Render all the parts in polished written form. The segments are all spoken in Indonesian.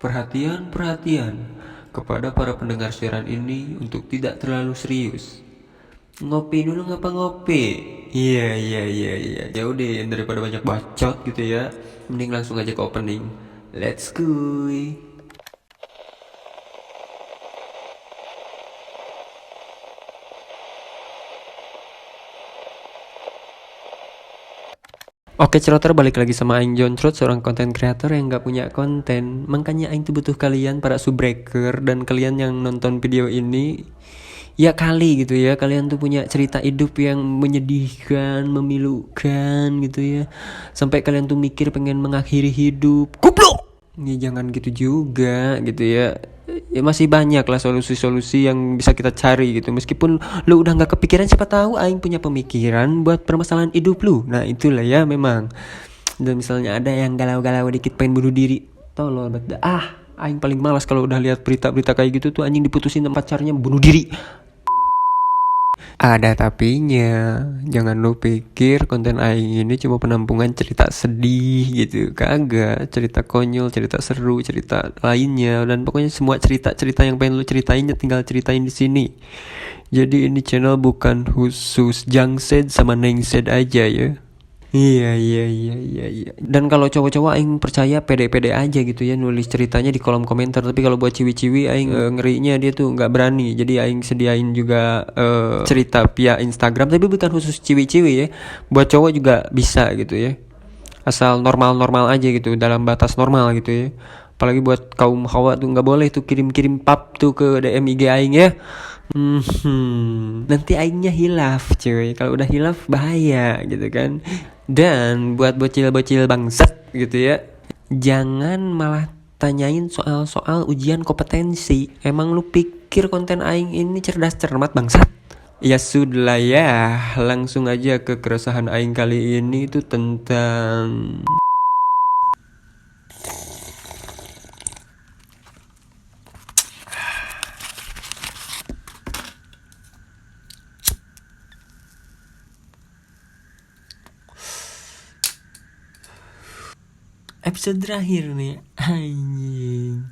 Perhatian, perhatian kepada para pendengar siaran ini untuk tidak terlalu serius. Ngopi dulu ngapa ngopi? Iya. Ya udah daripada banyak bacot gitu ya. Mending langsung aja ke opening. Let's go. Oke ceroter, balik lagi sama Aing Joncrot, seorang content creator yang gak punya konten. Makanya Aing tuh butuh kalian para subbreaker dan kalian yang nonton video ini. Ya kali gitu ya, kalian tuh punya cerita hidup yang menyedihkan, memilukan gitu ya. Sampai kalian tuh mikir pengen mengakhiri hidup. Goblok! Ya jangan gitu juga gitu ya. Ya masih banyak lah solusi-solusi yang bisa kita cari gitu. Meskipun lu udah gak kepikiran, siapa tahu Aing punya pemikiran buat permasalahan hidup lu. Nah itulah ya memang. Dan misalnya ada yang galau-galau dikit pengen bunuh diri, tolol banget. Aing paling malas kalau udah lihat berita-berita kayak gitu tuh, anjing diputusin sama pacarnya bunuh diri. Ada tapinya, jangan lu pikir konten Aing ini cuma penampungan cerita sedih gitu. Kagak, cerita konyol, cerita seru, cerita lainnya, dan pokoknya semua cerita-cerita yang pengen lu ceritain ya tinggal ceritain di sini. Jadi ini channel bukan khusus Jangsed sama Nengsed aja ya. Iya. Dan kalau cowok-cowok aing percaya pede-pede aja gitu ya nulis ceritanya di kolom komentar. Tapi kalau buat ciwi-ciwi aing ngerinya dia tuh nggak berani. Jadi aing sediain juga cerita via Instagram, tapi bukan khusus ciwi-ciwi ya. Buat cowok juga bisa gitu ya. Asal normal-normal aja gitu, dalam batas normal gitu ya. Apalagi buat kaum hawa tuh nggak boleh tuh kirim-kirim pap tuh ke DM IG aing ya. Nanti aingnya hilaf cuy. Kalau udah hilaf bahaya gitu kan. Dan buat bocil-bocil bangsat gitu ya, jangan malah tanyain soal-soal ujian kompetensi. Emang lu pikir konten aing ini cerdas cermat bangsat? Ya sudah ya, langsung aja ke keresahan aing kali ini itu tentang episode terakhir nih, anjing.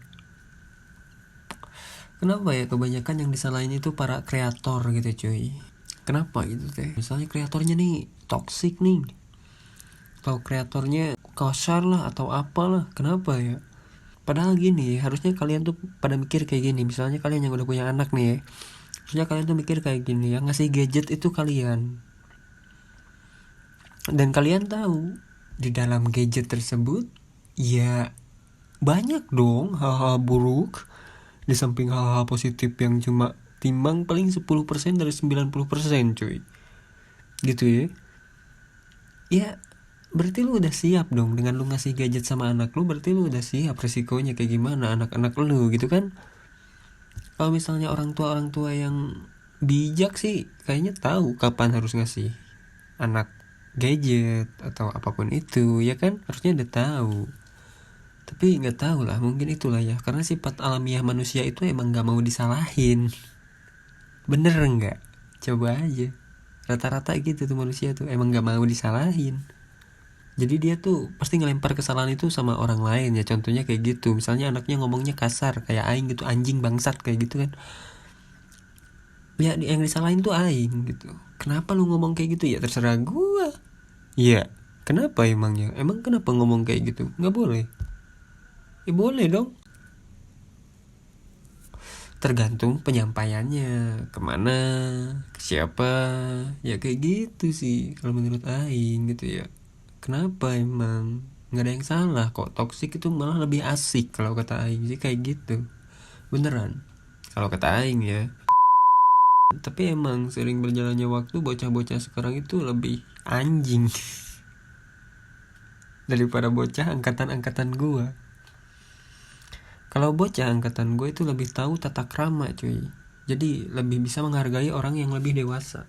Kenapa ya kebanyakan yang disalahin itu para kreator gitu cuy? Kenapa gitu teh? Misalnya kreatornya nih toxic nih, atau kreatornya kasar lah atau apalah, kenapa ya? Padahal gini, harusnya kalian tuh pada mikir kayak gini. Misalnya kalian yang udah punya anak nih ya, harusnya kalian tuh mikir kayak gini, yang ngasih gadget itu kalian. Dan kalian tahu di dalam gadget tersebut ya banyak dong hal-hal buruk, di samping hal-hal positif yang cuma timbang paling 10% dari 90% cuy. Gitu ya. Ya berarti lu udah siap dong dengan lu ngasih gadget sama anak lu. Berarti lu udah siap resikonya kayak gimana anak-anak lu gitu kan. Kalau misalnya orang tua yang bijak sih kayaknya tahu kapan harus ngasih anak gadget atau apapun itu ya kan, harusnya udah tahu. Tapi nggak tahu lah, mungkin itulah ya, karena sifat alamiah manusia itu emang nggak mau disalahin. Bener nggak? Coba aja, rata-rata gitu tuh manusia tuh emang nggak mau disalahin. Jadi dia tuh pasti ngelempar kesalahan itu sama orang lain ya. Contohnya kayak gitu, misalnya anaknya ngomongnya kasar kayak aing gitu, anjing bangsat kayak gitu kan. Ya yang disalahin tuh aing gitu. Kenapa lu ngomong kayak gitu? Ya terserah gua. Iya. Kenapa emangnya? Emang kenapa ngomong kayak gitu? Nggak boleh. Ya boleh dong. Tergantung penyampaiannya, kemana, ke siapa. Ya kayak gitu sih kalau menurut aing gitu ya. Kenapa emang? Nggak ada yang salah kok. Toxic itu malah lebih asik kalau kata aing sih kayak gitu. Beneran. Kalau kata aing ya. Tapi emang sering berjalannya waktu bocah-bocah sekarang itu lebih anjing daripada bocah angkatan-angkatan gua. Kalau bocah angkatan gue itu lebih tahu tata krama cuy. Jadi lebih bisa menghargai orang yang lebih dewasa.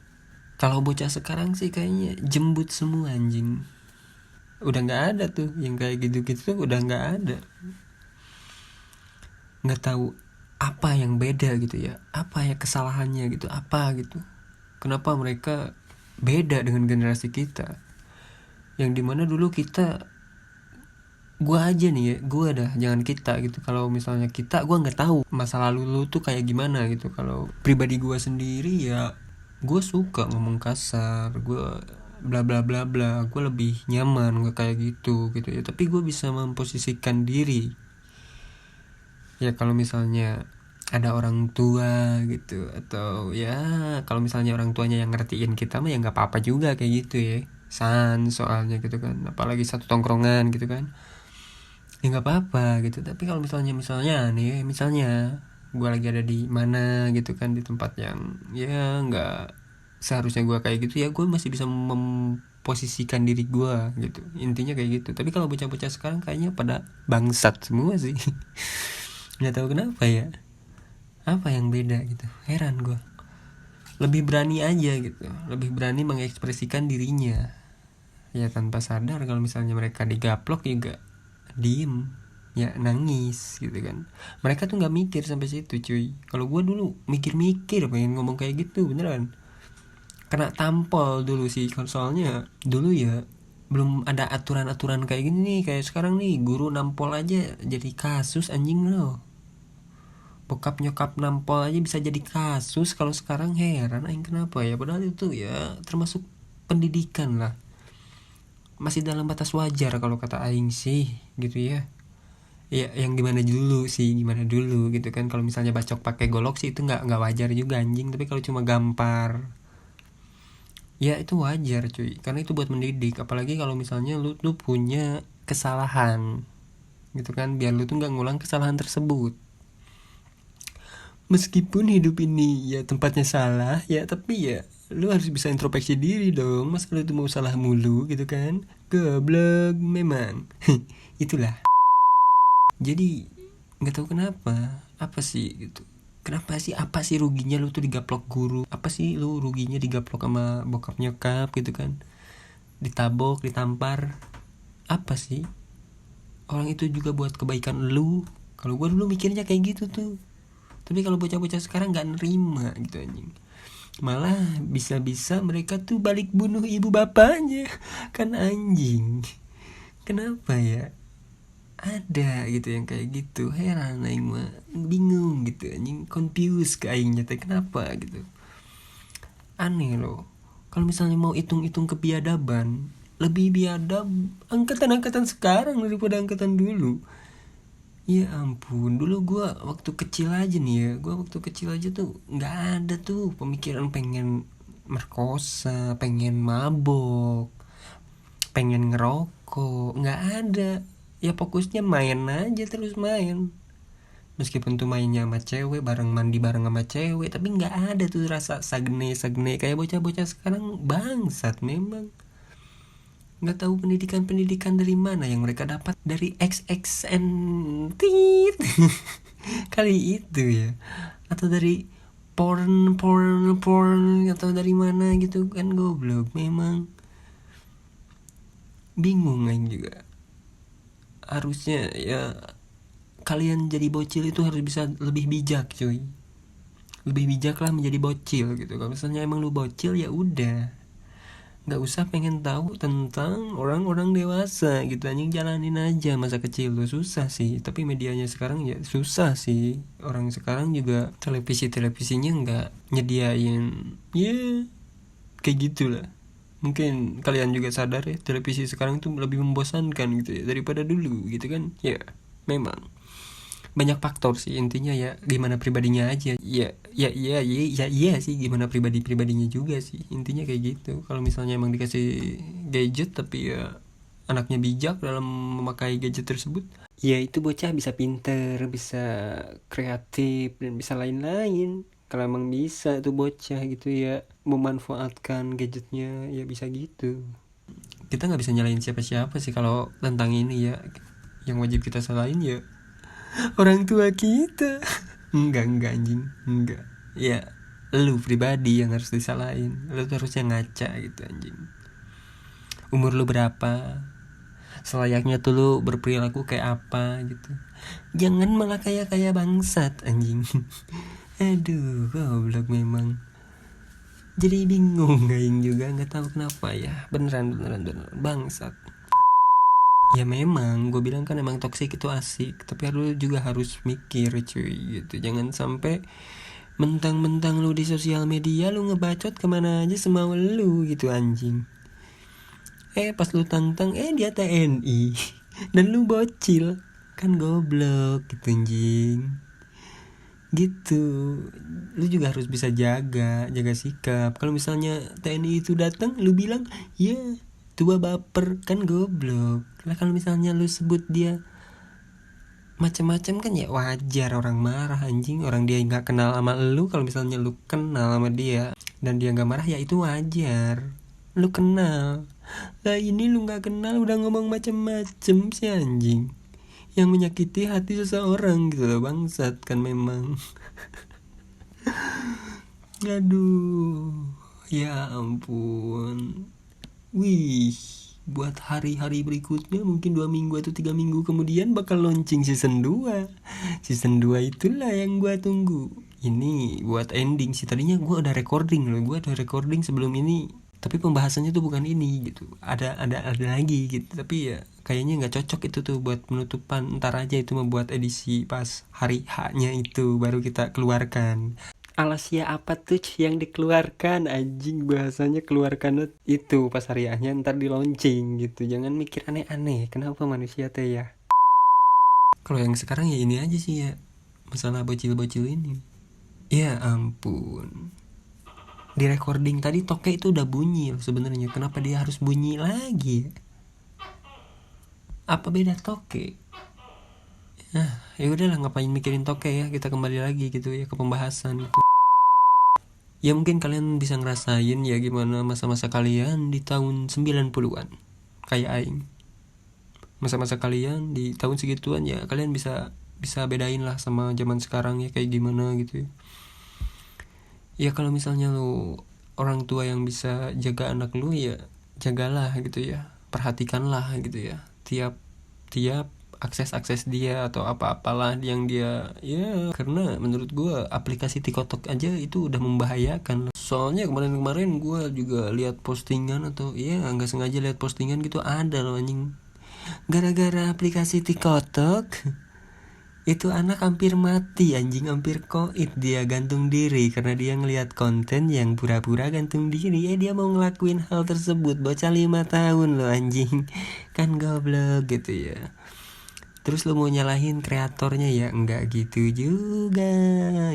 Kalau bocah sekarang sih kayaknya jembut semua anjing. Udah nggak ada tuh yang kayak gitu-gitu tuh, udah nggak ada. Nggak tahu apa yang beda gitu ya, apa ya kesalahannya gitu, apa gitu. Kenapa mereka beda dengan generasi kita, yang dimana dulu kita gua aja nih ya, gua dah, jangan kita gitu. Kalau misalnya kita, gua nggak tahu masa lalu lu tuh kayak gimana gitu. Kalau pribadi gua sendiri ya, gua suka ngomong kasar, gua bla bla bla bla, gua lebih nyaman gak kayak gitu gitu ya. Tapi gua bisa memposisikan diri ya, kalau misalnya ada orang tua gitu, atau ya kalau misalnya orang tuanya yang ngertiin kita mah ya nggak apa-apa juga kayak gitu ya, soalnya gitu kan, apalagi satu tongkrongan gitu kan, ya nggak apa-apa gitu. Tapi kalau misalnya nih, misalnya gue lagi ada di mana gitu kan, di tempat yang ya nggak seharusnya gue kayak gitu, ya gue masih bisa memposisikan diri gue gitu, intinya kayak gitu. Tapi kalau bocah-bocah sekarang kayaknya pada bangsat semua sih. Nggak tahu kenapa ya, apa yang beda gitu, heran gue. Lebih berani aja gitu, lebih berani mengekspresikan dirinya ya, tanpa sadar kalau misalnya mereka digaplok juga diem ya, nangis gitu kan. Mereka tuh nggak mikir sampai situ cuy. Kalau gue dulu mikir-mikir pengen ngomong kayak gitu, beneran kena tampol dulu sih. Soalnya dulu ya belum ada aturan-aturan kayak gini nih, kayak sekarang nih guru nampol aja jadi kasus anjing loh. Bokap nyokap nampol aja bisa jadi kasus. Kalau sekarang heran aing kenapa ya, padahal itu ya termasuk pendidikan lah, masih dalam batas wajar kalau kata aing sih gitu ya. Ya yang gimana dulu gitu kan. Kalau misalnya bacok pakai golok sih itu nggak wajar juga anjing. Tapi kalau cuma gampar ya itu wajar cuy, karena itu buat mendidik. Apalagi kalau misalnya lu tuh punya kesalahan gitu kan, biar lu tuh nggak ngulang kesalahan tersebut. Meskipun hidup ini ya tempatnya salah ya, tapi ya lu harus bisa introspeksi diri dong. Masa lu tuh mau salah mulu gitu kan, goblok memang. Itulah. Jadi nggak tahu kenapa, apa sih gitu, kenapa sih, apa sih ruginya lu tuh digaplok guru, apa sih lu ruginya digaplok sama bokap nyokap gitu kan, ditabok, ditampar, apa sih, orang itu juga buat kebaikan lu. Kalau gua dulu mikirnya kayak gitu tuh. Tapi kalau bocah-bocah sekarang nggak nerima gitu anjing, malah bisa-bisa mereka tuh balik bunuh ibu bapaknya. Kan anjing, kenapa ya ada gitu yang kayak gitu, heran aing mah, bingung gitu anjing, confused ke aingnya teh kenapa gitu. Aneh loh, kalau misalnya mau hitung-hitung kebiadaban, lebih biadab angkatan-angkatan sekarang daripada angkatan dulu. Ya ampun, dulu gue waktu kecil aja nih ya, gue waktu kecil aja tuh nggak ada tuh pemikiran pengen merkosa, pengen mabok, pengen ngerokok, nggak ada. Ya fokusnya main aja, terus main. Meskipun tuh mainnya sama cewek, bareng mandi bareng sama cewek, tapi nggak ada tuh rasa sagne kayak bocah-bocah sekarang. Bangsat memang. Nggak tahu pendidikan dari mana yang mereka dapat, dari XXN tit kali itu ya, atau dari porn atau dari mana gitu kan, goblok memang. Bingung aja juga. Harusnya ya kalian jadi bocil itu harus bisa lebih bijak cuy, lebih bijak lah menjadi bocil gitu. Kalau misalnya emang lu bocil ya udah, nggak usah pengen tahu tentang orang-orang dewasa gitu anjing, jalanin aja masa kecil lu. Susah sih, tapi medianya sekarang ya susah sih. Orang sekarang juga televisinya nggak nyediain ya kayak gitulah. Mungkin kalian juga sadar ya, televisi sekarang tuh lebih membosankan gitu ya daripada dulu gitu kan ya. Memang banyak faktor sih, intinya ya gimana pribadinya aja ya sih, gimana pribadinya juga sih, intinya kayak gitu. Kalau misalnya emang dikasih gadget tapi ya anaknya bijak dalam memakai gadget tersebut, ya itu bocah bisa pinter, bisa kreatif, dan bisa lain-lain. Kalau emang bisa tuh bocah gitu ya memanfaatkan gadgetnya, ya bisa gitu. Kita nggak bisa nyalain siapa-siapa sih kalau tentang ini ya. Yang wajib kita salahin ya orang tua kita. Enggak anjing, enggak. Ya lu pribadi yang harus disalahin. Lu tuh harusnya ngaca gitu anjing. Umur lu berapa, selayaknya tuh lu berperilaku kayak apa gitu. Jangan malah kayak bangsat anjing. Aduh, goblok memang. Jadi bingung aing juga, nggak tahu kenapa ya. Beneran bangsat. Ya memang gue bilang kan emang toksik itu asik, tapi lu juga harus mikir cuy gitu. Jangan sampai mentang-mentang lu di sosial media lu ngebacot kemana aja semau lu gitu anjing. Pas lu tantang dia TNI dan lu bocil, kan goblok gitu anjing. Gitu. Lu juga harus bisa jaga sikap. Kalau misalnya TNI itu datang lu bilang ya tua baper, kan goblok. Lah kalau misalnya lu sebut dia macam-macam kan ya wajar orang marah anjing. Orang dia nggak kenal sama lu, kalau misalnya lu kenal sama dia dan dia nggak marah ya itu wajar. Lu kenal, lah ini lu nggak kenal udah ngomong macam-macam si anjing, yang menyakiti hati seseorang gitu loh, bangsat kan memang. Aduh, ya ampun. Wih, buat hari-hari berikutnya mungkin 2 minggu atau 3 minggu kemudian bakal launching season 2. Season 2 itulah yang gua tunggu. Ini buat ending sih, tadinya gua udah recording loh. Gua udah recording sebelum ini. Tapi pembahasannya tuh bukan ini gitu. Ada lagi gitu. Tapi ya kayaknya nggak cocok itu tuh buat penutupan. Ntar aja itu membuat edisi pas hari H-nya itu baru kita keluarkan. Alasia apa tuh yang dikeluarkan anjing, bahasanya keluarkan itu pas hari H-nya ntar di launching gitu. Jangan mikir aneh-aneh, kenapa manusia teh ya. Kalau yang sekarang ya ini aja sih ya, masalah bocil-bocil ini. Ya ampun, di recording tadi toke itu udah bunyi sebenarnya, kenapa dia harus bunyi lagi? Apa beda toke? Ya udahlah, ngapain mikirin toke ya, kita kembali lagi gitu ya ke pembahasan gitu. Ya mungkin kalian bisa ngerasain ya gimana masa-masa kalian di tahun 90-an. Kayak aing. Masa-masa kalian di tahun segituan ya kalian bisa bedain lah sama zaman sekarang ya kayak gimana gitu ya. Ya kalau misalnya lu orang tua yang bisa jaga anak lu ya jagalah gitu ya. Perhatikanlah gitu ya. Tiap akses dia atau apa-apalah yang dia ya, karena menurut gue aplikasi TikTok aja itu udah membahayakan. Soalnya kemarin gue juga lihat postingan atau ya nggak sengaja lihat postingan gitu, ada loh anjing, gara-gara aplikasi TikTok itu anak hampir mati anjing, hampir koit dia gantung diri karena dia ngelihat konten yang pura-pura gantung diri. Dia mau ngelakuin hal tersebut, bocah 5 tahun loh anjing, kan goblok gitu ya. Terus lu mau nyalahin kreatornya ya enggak gitu juga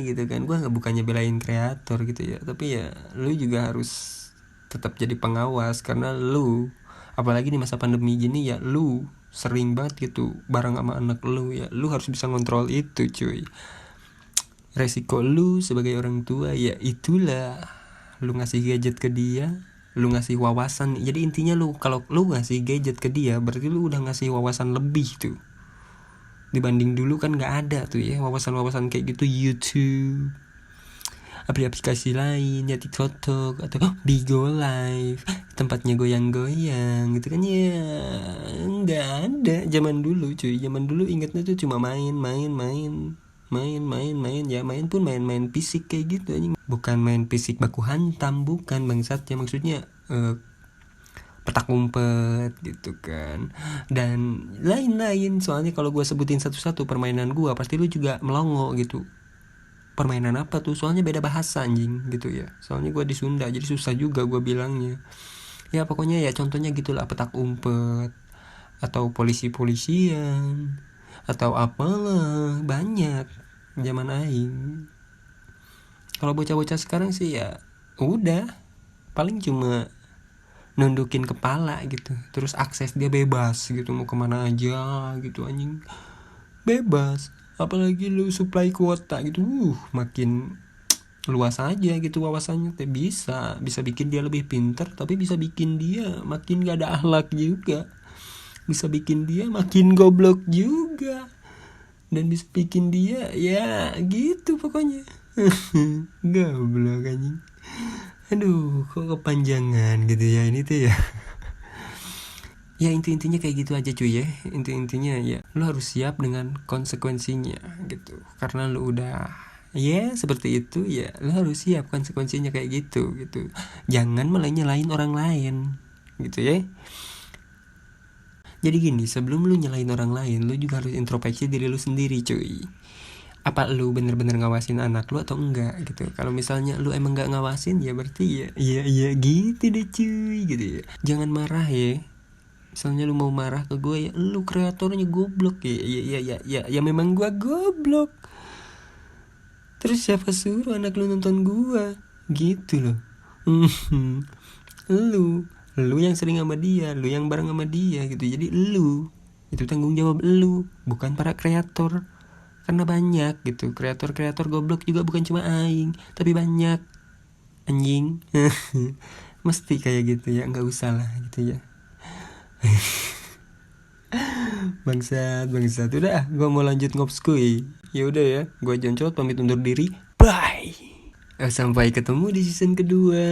gitu kan. Gua nggak bukannya belain kreator gitu ya, tapi ya lu juga harus tetap jadi pengawas karena lu apalagi di masa pandemi gini ya lu sering banget gitu bareng sama anak lu ya. Lu harus bisa ngontrol itu cuy. Resiko lu sebagai orang tua ya itulah, lu ngasih gadget ke dia, lu ngasih wawasan. Jadi intinya lu kalau lu ngasih gadget ke dia berarti lu udah ngasih wawasan lebih tuh. Dibanding dulu kan nggak ada tuh ya wawasan-wawasan kayak gitu, YouTube, aplikasi lain ya, TikTok atau Bigo Live, tempatnya goyang-goyang gitu kan ya, nggak ada zaman dulu cuy. Zaman dulu ingatnya tuh cuma main ya, main pun main fisik kayak gitu aja, bukan main fisik baku hantam, bukan bangsat ya, maksudnya petak umpet gitu kan dan lain-lain. Soalnya kalau gue sebutin satu-satu permainan gue pasti lu juga melongo gitu. Permainan apa tuh, soalnya beda bahasa anjing gitu ya, soalnya gue di Sunda jadi susah juga gue bilangnya. Ya pokoknya ya contohnya gitulah, petak umpet atau polisi-polisian atau apalah, banyak zaman aing. Kalau bocah-bocah sekarang sih ya udah paling cuma nundukin kepala gitu, terus akses dia bebas gitu, mau kemana aja gitu anjing, bebas. Apalagi lu supply kuota gitu, makin luas aja gitu wawasannya. Bisa bikin dia lebih pintar, tapi bisa bikin dia makin gak ada akhlak juga, bisa bikin dia makin goblok juga, dan bisa bikin dia ya gitu pokoknya. Goblok anjing. Aduh, kok kepanjangan gitu ya ini tuh ya. Ya intinya kayak gitu aja cuy ya. Intinya ya lu harus siap dengan konsekuensinya gitu. Karena lu udah ya seperti itu ya, lu harus siap konsekuensinya kayak gitu. Jangan malah nyalain orang lain gitu ya. Jadi gini, sebelum lu nyalain orang lain, lu juga harus introspeksi diri lu sendiri cuy. Apa lu bener-bener ngawasin anak lu atau enggak gitu. Kalau misalnya lu emang gak ngawasin, ya berarti ya gitu deh cuy gitu ya. Jangan marah ya. Misalnya lu mau marah ke gue, ya lu kreatornya goblok ya memang gue goblok. Terus siapa suruh anak lu nonton gue? Gitu loh. Lu yang sering sama dia, lu yang bareng sama dia gitu. Jadi lu, itu tanggung jawab lu, bukan para kreator. Karena banyak gitu, kreator-kreator goblok juga bukan cuma aing, tapi banyak. Anjing. Mesti kayak gitu ya, nggak usah lah gitu ya. Bangsat udah, gue mau lanjut ngopskuy. Ya udah ya, gue Joncot pamit undur diri. Bye. Sampai ketemu di season kedua.